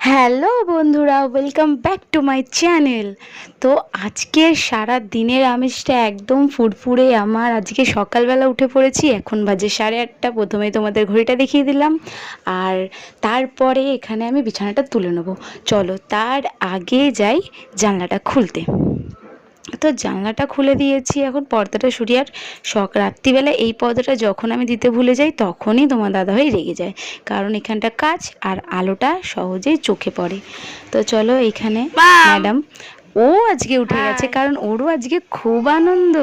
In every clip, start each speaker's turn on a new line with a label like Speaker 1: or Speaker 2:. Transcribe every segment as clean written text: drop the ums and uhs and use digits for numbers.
Speaker 1: Hello বন্ধুরা, welcome back to my channel. তো আজকের সারা দিনের আমেজটা একদম ফুরফুরে। আমার আজকে সকালবেলা উঠে পড়েছি, এখন বাজে 8:30। প্রথমেই তোমাদের ঘড়িটা দেখিয়ে দিলাম, আর তারপরে এখানে আমি বিছানাটা তুলে নেবো। চলো তার আগে যাই জানলাটা খুলতে। তো জানলাটা খুলে দিয়েছি, এখন পর্দাটা সরিয়ে। আর রাত্রিবেলা এই পর্দাটা যখন আমি দিতে ভুলে যাই তখনই তোমার দাদাভাই রেগে যায়, কারণ এখানটা কাচ আর আলোটা সহজেই চোখে পড়ে। তো চলো এখানে ম্যাডাম ও আজকে উঠে গেছে, কারণ ওরও আজকে খুব আনন্দ।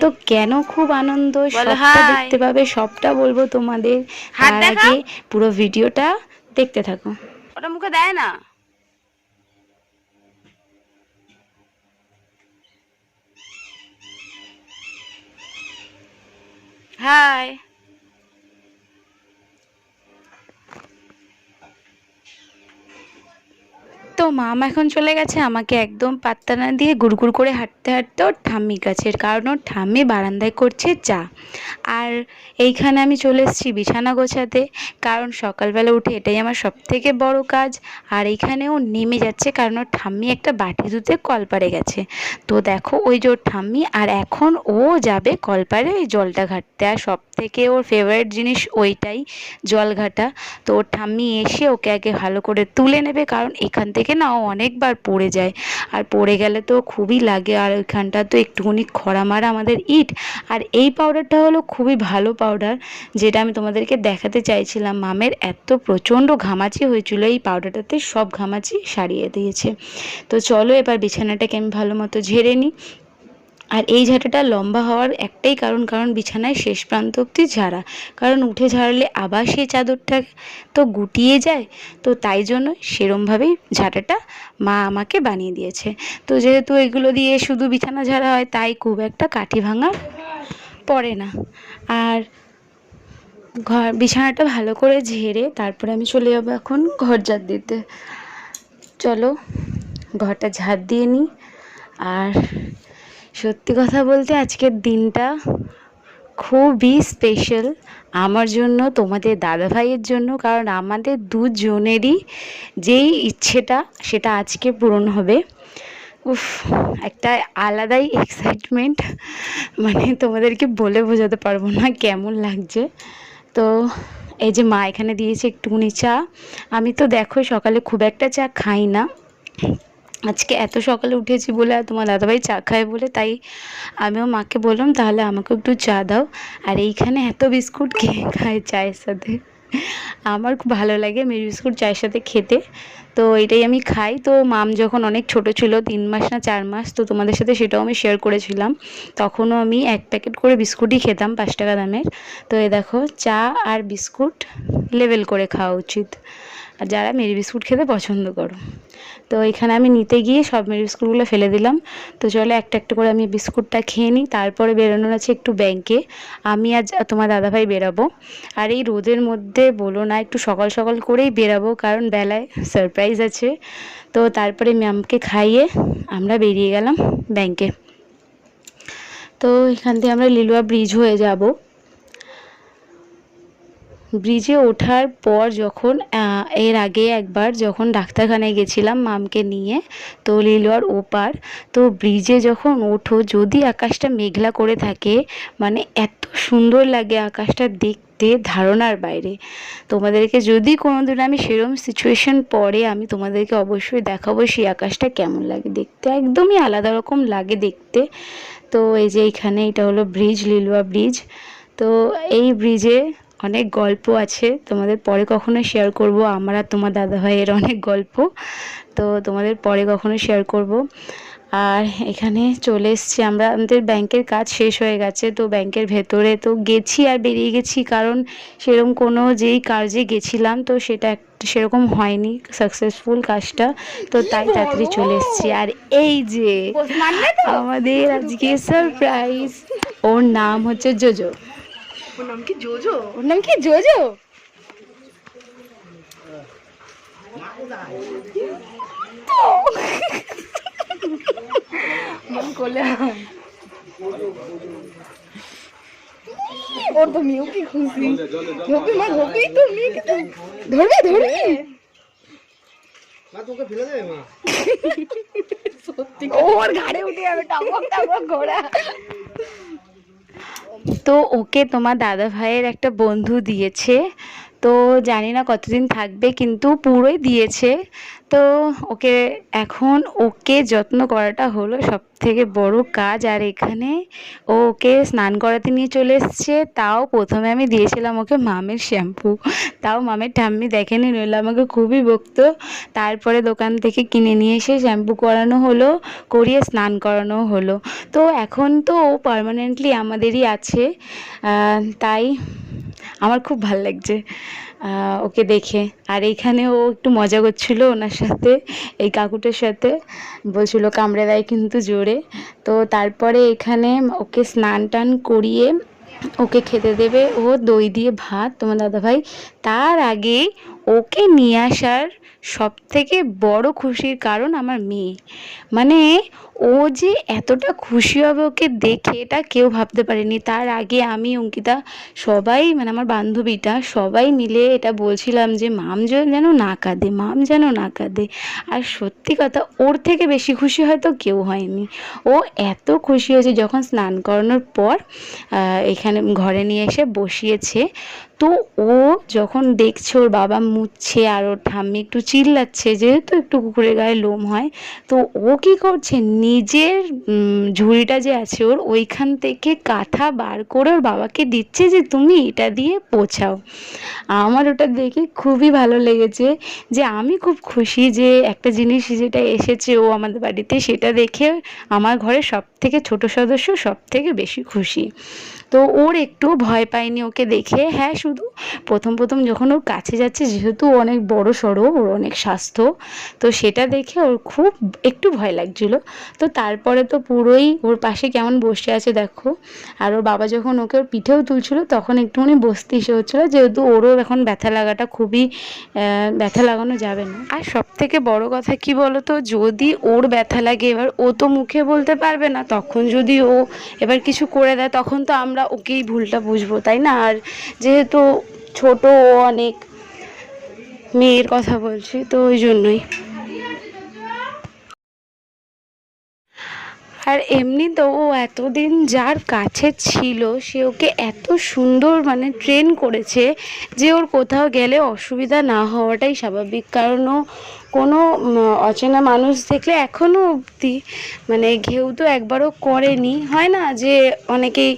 Speaker 1: তো কেন খুব আনন্দ সবটা দেখতে পাবে, সবটা বলবো তোমাদের। তার আগে পুরো ভিডিওটা দেখতে থাকো।
Speaker 2: ওটা মুখে দেয় না। হাই।
Speaker 1: তো মাম এখন চলে গেছে, আমাকে একদম পাত্তা না দিয়ে গুড়গুড় করে হাঁটতে হাঁটতে ওর ঠাম্মি কাছের, কারণ ওর ঠাম্মি বারান্দায় করছে চা। আর এইখানে আমি চলে এসেছি বিছানা গোছাতে, কারণ সকালবেলা উঠে এটাই আমার সবথেকে বড় কাজ। আর এইখানে ও নেমে যাচ্ছে, কারণ ওর ঠাম্মি একটা বাটি ধুতে কলপাড়ে গেছে। তো দেখো ওই যে ওর ঠাম্মি, আর এখন ও যাবে কলপাড়ে ওই জলটা ঘাঁটতে। আর সবথেকে ওর ফেভারিট জিনিস ওইটাই, জল ঘাটা। তো ওর ঠাম্মি এসে ওকে আগে ভালো করে তুলে নেবে, কারণ এখান থেকে না ও অনেকবার পড়ে যায়, আর পড়ে গেলে তো খুবই লাগে। আর ওইখানটা তো একটুখানি খরা মারা আমাদের ইট। আর এই পাউডারটা হলো খুবই ভালো পাউডার, যেটা আমি তোমাদেরকে দেখাতে চাইছিলাম। মামের এত প্রচণ্ড ঘামাচি হয়েছিল, এই পাউডারটাতে সব ঘামাচি সারিয়ে দিয়েছে। তো চলো এবার বিছানাটাকে আমি ভালো মতো ঝেড়ে নিই। আর এই ঝাঁটাটা লম্বা হওয়ার একটাই কারণ বিছানায় শেষ প্রান্ত অবধি ঝাড়া, কারণ উঠে ঝাড়লে আবার সেই চাদরটা তো গুটিয়ে যায়। তো তাই জন্য সেরমভাবেই ঝাঁটাটা মা আমাকে বানিয়ে দিয়েছে। তো যেহেতু এগুলো দিয়ে শুধু বিছানা ঝাড়া হয়, তাই খুব একটা কাঠি ভাঙা পড়ে না। আর বিছানাটা ভালো করে ঝেড়ে তারপরে আমি চলে যাবো এখন ঘর ঝাড় দিতে। চলো ঘরটা ঝাড় দিয়ে নিই। আর সত্যি কথা বলতে আজকের দিনটা খুবই স্পেশাল আমার জন্য, তোমাদের দাদাভাইয়ের জন্য, কারণ আমাদের দুজনেরই যেই ইচ্ছেটা সেটা আজকে পূরণ হবে। উফ, একটা আলাদাই এক্সাইটমেন্ট, মানে তোমাদেরকে বলে বোঝাতে পারবো না কেমন লাগছে। তো এই যে মা এখানে দিয়েছে একটুখানি চা। আমি তো দেখো সকালে খুব একটা চা খাই না, আজকে এত সকালে উঠেছি বলে আর তোমার দাদাভাই চা খায় বলে, তাই আমিও মাকে বললাম তাহলে আমাকেও একটু চা দাও। আর এইখানে এত বিস্কুট কে খায় চায়ের সাথে, আমার খুব ভালো লাগে মেরি বিস্কুট চায়ের সাথে খেতে। তো এটাই আমি খাই। তো মাম যখন অনেক ছোট ছিল, 3 মাস না 4 মাস, তো তোমাদের সাথে সেটাও আমি শেয়ার করেছিলাম, তখনও আমি 1 প্যাকেট করে বিস্কুটই খেতাম 5 টাকা দামের। তো এ দেখো চা আর বিস্কুট লেভেল করে খাওয়া উচিত, আর যারা মেরি বিস্কুট খেতে পছন্দ করো। তো এখানে আমি নিতে গিয়ে সব মেরি বিস্কুটগুলো ফেলে দিলাম। তো চলো একটা একটা করে আমি বিস্কুটটা খেয়ে নিই, তারপরে বেরোনোর আছে একটু ব্যাংকে। আমি আজ তোমার দাদাভাই বেরাবো। আর এই রোদের মধ্যে বলো না, একটু সকাল সকাল করেই বেরাবো, কারণ বেলায় সারপ্রাইজ আছে। তো তারপরে ম্যামকে খাইয়ে আমরা বেরিয়ে গেলাম ব্যাংকে। তো এখান থেকে আমরা লিলুয়া ব্রিজ হয়ে যাব। ব্রিজে ওঠার পর যখন এর আগে একবার যখন ডাক্তারখানায় গেছিলাম মামকে নিয়ে, তো লিলুয়ার ওপার, তো ব্রিজে যখন ওঠো যদি আকাশটা মেঘলা করে থাকে, মানে এত সুন্দর লাগে আকাশটা দেখতে, ধারণার বাইরে। তোমাদেরকে যদি কোনোদিন আমি সেরম সিচুয়েশন পড়ে, আমি তোমাদেরকে অবশ্যই দেখাবো সেই আকাশটা কেমন লাগে দেখতে, একদমই আলাদা রকম লাগে দেখতে। তো এই যে এইখানে এটা হলো ব্রিজ, লিলুয়া ব্রিজ। তো এই ব্রিজে অনেক গল্প আছে, তোমাদের পরে কখনো শেয়ার করব, আমার আর তোমার দাদাভাইয়ের অনেক গল্প, তো তোমাদের পরে কখনো শেয়ার করব। আর এখানে চলে এসেছি আমরা, আমাদের ব্যাংকের কাজ শেষ হয়ে গেছে। তো ব্যাংকের ভেতরে তো গেছি আর বেরিয়ে গেছি, কারণ সেরকম কোনো যেই কাজে গেছিলাম তো সেটা সেরকম হয়নি সাকসেসফুল কাজটা, তো তাই তাড়াতাড়ি চলে এসেছি। আর এই যে আমাদের আজকে সারপ্রাইজ, ওর নাম হচ্ছে জোজো।
Speaker 2: ওর নাম কি জোজো?
Speaker 1: ওর নাম কি জোজো? মন কোলে ওর তো মেয়েও কি খুশি, ধরবি মা, ধরবি তোর মেয়েকে, তো ধরবে ধরবি।
Speaker 2: ওর ঘাড়ে উঠে যাবে টকবক টকবক ঘোড়া।
Speaker 1: তো ওকে তোমার দাদা ভাইয়ের একটা বন্ধু দিয়েছে, তো জানি না কতদিন থাকবে, কিন্তু পুরোই দিয়েছে। তো ওকে এখন ওকে যত্ন করাটা হলো সব থেকে বড় কাজ। আর এখানে ও ওকে স্নান করাতে নিয়ে চলে এসছে, তাও প্রথমে আমি দিয়েছিলাম ওকে মামের শ্যাম্পু, তাও মামের ঠাম্মি দেখেনি, নইলে আমাকে খুবই বকতো। তারপরে দোকান থেকে কিনে নিয়ে এসে শ্যাম্পু করানো হলো, করিয়ে স্নান করানো হলো। তো এখন তো ও পার্মানেন্টলি আমাদেরই আছে, তাই আমার খুব ভাল লাগছে ওকে দেখে। আর এইখানে ও একটু মজা করছিল ওনার সাথে, এই কাকুটার সাথে, বলছিল কামড়ে দেয় কিন্তু জোরে। তো তারপরে এখানে ওকে স্নান টান করিয়ে ওকে খেতে দেবে ও দই দিয়ে ভাত তোমার দাদাভাই। তার আগে ওকে নিয়ে আসার সব থেকে বড় খুশির কারণ আমার মেয়ে, মানে ও যে এতটা খুশি হবে ওকে দেখে এটা কেউ ভাবতে পারেনি। তার আগে আমি, অঙ্কিতা, সবাই, মানে আমার বান্ধবীটা সবাই মিলে এটা বলছিলাম যে মাম যেন না কাঁদে, মাম যেন না কাঁদে। আর সত্যি কথা, ওর থেকে বেশি খুশি হয়তো কেউ হয়নি। ও এত খুশি হয়েছে যখন স্নান করানোর পর এখানে ঘরে নিয়ে এসে বসিয়েছে। তো ও যখন দেখছে ওর বাবা মুছছে আর ওর ঠাম্মি একটু চিল্লাচ্ছে, যেহেতু একটু কুকুরের গায়ে লোম হয়, তো ও কী করছে, নিজের ঝুড়িটা যে আছে ওর, ওইখান থেকে কাঁথা বার করে ওর বাবাকে দিচ্ছে যে তুমি এটা দিয়ে পোছাও। আমার ওটা দেখে খুবই ভালো লেগেছে, যে আমি খুব খুশি যে একটা জিনিস যেটা এসেছে ও আমাদের বাড়িতে, সেটা দেখে আমার ঘরের সব থেকে ছোটো সদস্য সব থেকে বেশি খুশি। তো ওর একটু ভয় পায়নি ওকে দেখে। হ্যাঁ, শুধু প্রথম প্রথম যখন ওর কাছে যাচ্ছে, যেহেতু অনেক বড় সড়ো, ওর অনেক স্বাস্থ্য, তো সেটা দেখে ওর খুব একটু ভয় লাগছিলো। তো তারপরে তো পুরোই ওর পাশে কেমন বসে আছে দেখো। আর ওর বাবা যখন ওকে ওর পিঠেও তুলছিল তখন একটুখানি বসতে ইসে হচ্ছিলো, যেহেতু ওরও এখন ব্যথা লাগাটা খুবই, ব্যথা লাগানো যাবে না। আর সব থেকে বড় কথা কি বলো তো, যদি ওর ব্যথা লাগে, এবার ও তো মুখে বলতে পারবে না, তখন যদি ও এবার কিছু করে দেয় তখন তো আমরা ওকেই ভুলটা বুঝবো, তাই না? আর যেহেতু ছোট, ও অনেক, মেয়ের কথা বলছি, তো ওই জন্যই। আর এমনি তো ও এতদিন যার কাছে ছিল সে ওকে এত সুন্দর মানে ট্রেন করেছে যে ওর কোথাও গেলে অসুবিধা না হওয়াটাই স্বাভাবিক। কারণ ও কোনো অচেনা মানুষ দেখলে এখনও অবধি মানে ঘেউ তো একবারও করেনি। হয় না যে অনেকেই,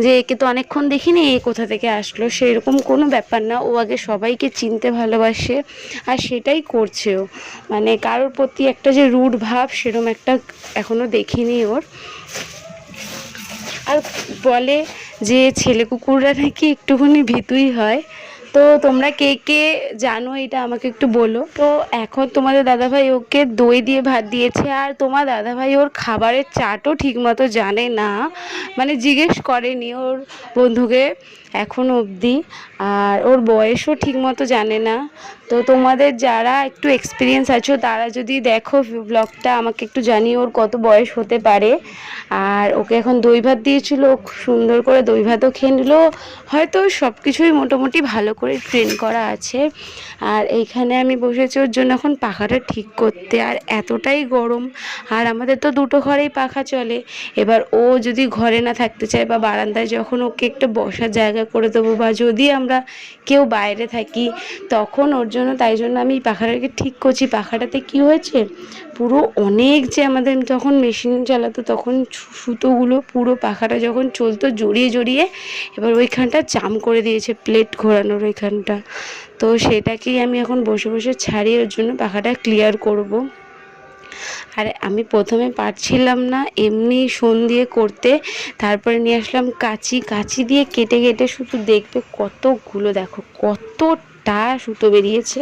Speaker 1: যে একে তো অনেকক্ষণ দেখিনি, এ কোথা থেকে আসলো, সেরকম কোনো ব্যাপার না। ও আগে সবাইকে চিনতে ভালোবাসে, আর সেটাই করছে ও। মানে কারোর প্রতি একটা যে রুড ভাব, সেরকম একটা এখনও দেখিনি ওর। আর বলে যে ছেলে কুকুররা নাকি একটুখানি ভীতুই হয়। তো তোমরা কে কে জানো এটা আমাকে একটু বলো। তো এখন তোমাদের দাদাভাই ওকে দই দিয়ে ভাত দিয়েছে, আর তোমার দাদাভাই ওর খাবারের চাটও ঠিকমতো জানে না, মানে জিজ্ঞেস করেনি ওর বন্ধুকে এখনও অবধি। আর ওর বয়সও ঠিকমতো জানে না। তো তোমাদের যারা একটু এক্সপিরিয়েন্স আছো তারা যদি দেখো ব্লগটা, আমাকে একটু জানিও ওর কত বয়স হতে পারে। আর ওকে এখন দই ভাত দিয়েছিল, খুব সুন্দর করে দই ভাতও খেয়ে নিল। হয়তো সব কিছুই মোটামুটি ভালো করে ট্রেন করা আছে। আর এইখানে আমি বসেছি ওর জন্য এখন পাখাটা ঠিক করতে। আর এতটাই গরম, আর আমাদের তো দুটো ঘরেই পাখা চলে। এবার ও যদি ঘরে না থাকতে চায় বা বারান্দায়, যখন ওকে একটা বসার জায়গা করে দেবো, বা যদি আমরা কেউ বাইরে থাকি তখন ওর জন্য, তাই জন্য আমি পাখাটাকে ঠিক করছি। পাখাটাতে কি হয়েছে, পুরো অনেক যে আমাদের যখন মেশিন চালাতো তখন সুতোগুলো পুরো পাখাটা যখন চলতো জড়িয়ে জড়িয়ে, এবার ওইখানটা জাম করে দিয়েছে, প্লেট ঘোরানোর ওইখানটা। তো সেটাকেই আমি এখন বসে বসে ছাড়িয়ে ওর জন্য পাখাটা ক্লিয়ার করব। আর আমি প্রথমে পারছিলাম না এমনি শোন দিয়ে করতে, তারপরে নিয়ে আসলাম কাঁচি। কাঁচি দিয়ে কেটে কেটে শুধু দেখবে কতগুলো, দেখো কতটা সুতো বেরিয়েছে,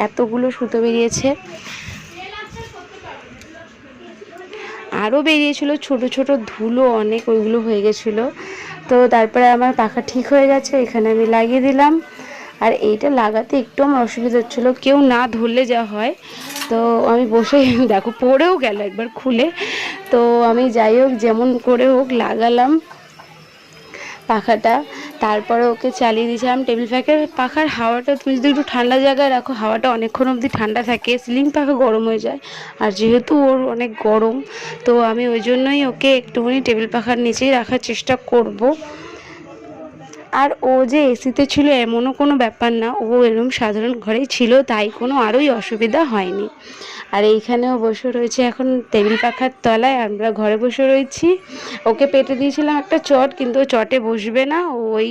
Speaker 1: এতগুলো সুতো বেরিয়েছে। আরও বেরিয়েছিল ছোট ছোট ধুলো অনেক, ওইগুলো হয়ে গেছিলো। তো তারপরে আমার পাখা ঠিক হয়ে গেছে, এখানে আমি লাগিয়ে দিলাম। আর এইটা লাগাতে একটু আমার অসুবিধা হচ্ছিলো, কেউ না ধরলে যা হয়। তো আমি বসে দেখো পড়েও গেল একবার খুলে। তো আমি যাই হোক যেমন করে হোক লাগালাম। পাখাটা। তারপরে ওকে চালিয়ে দিয়েছিলাম। টেবিল ফ্যানের পাখার হাওয়াটা তুমি যদি একটু ঠান্ডা জায়গায় রাখো, হাওয়াটা অনেকক্ষণ অবধি ঠান্ডা থাকে, সিলিং পাখা গরম হয়ে যায়। আর যেহেতু ওর অনেক গরম, তো আমি ওই জন্যই ওকে একটুখানি টেবিল পাখার নিচেই রাখার চেষ্টা করব। আর ও যে এসিতে ছিল এমনও কোনো ব্যাপার না, ও এরকম সাধারণ ঘরেই ছিল, তাই কোনো আরোই অসুবিধা হয়নি। আর এইখানেও বসে রয়েছে এখন টেবিল পাখার তলায়, আমরা ঘরে বসে রয়েছি। ওকে পেতে দিয়েছিলাম একটা চট, কিন্তু ও চটে বসবে না, ও ওই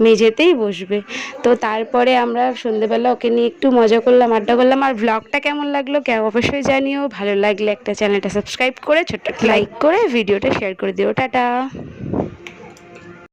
Speaker 1: মেঝেতেই বসবে। তো তারপরে আমরা সন্ধেবেলা ওকে নিয়ে একটু মজা করলাম, আড্ডা করলাম। আর ব্লগটা কেমন লাগলো অবশ্যই জানিও। ভালো লাগলে একটা চ্যানেলটা সাবস্ক্রাইব করে ছোট্ট লাইক করে ভিডিওটা শেয়ার করে দিও। টাটা।